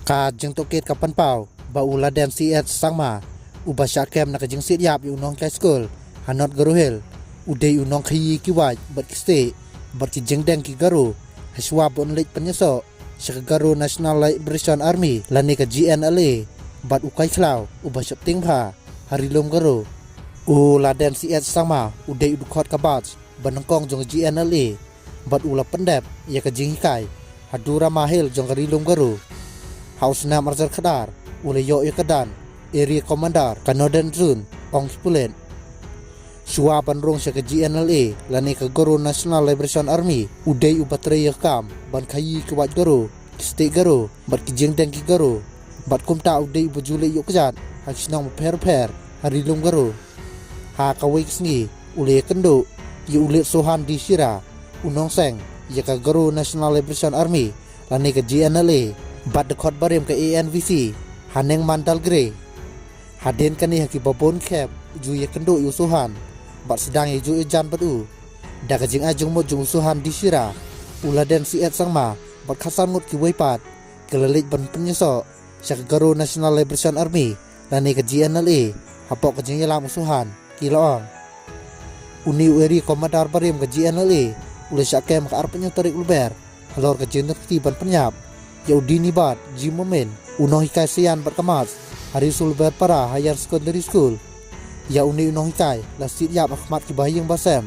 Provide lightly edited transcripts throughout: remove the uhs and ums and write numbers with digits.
Ka jeng toket kapan pau ba ula den CS sangma uba syakem nak jeng sit yap yu nong kai school hanot garuhel udai unong khayi ki waj bat kiste bat ki jeng deng ki garu haswa bon lek penyeso syagaru National Liberation Army lani ka GNLA bat ukai klau uba syap ting pha hari lom garu ula den CS sangma udai udukot ka bat banangkong jong GNLA bat ula pendep ya ka jeng hikai hadura mahil jong hari lom garu Haus na marzar kadar ule yo kadan area commander kanodan zun ong kipulen Shua banrong sa ka GNLA lani ka guru National Liberation Army uday ubatre yakam ban khayi ka wat guru state guru bat ki jeng deng ki guru bat kumta uday ubajule yo kajat haksnong per harilum guru ha ka weksni ule kendo yu ule sohan di sira unong seng ya ka guru National Liberation Army lani ka GNLA bat dekot barem ke ANVC haneng mandal gre haden kani haki babon kep ju ye kendo yusuhan bat sedang ye ju jan badu daga jing ajung mo jung suhan di sira uladen siet sangma bat khasan mut ki weipat kelelik ban penyeso syak garo National Liberation Army lani ke GNLA hapok ke jing yelam usuhan kiloong uni eri komadar barem ke GNLA ule syakem ke arep penyotorik luber halor ke jing ban penyap Yaudini bat jimomen unoh hikai sian berkemas hari sulber para higher secondary school ya uni unoh hikai lasit yap akhmat ki bahiyang basem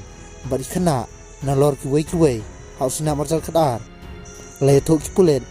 bat ikena nalor ki wei hausna marjal kadar le thok ki pulet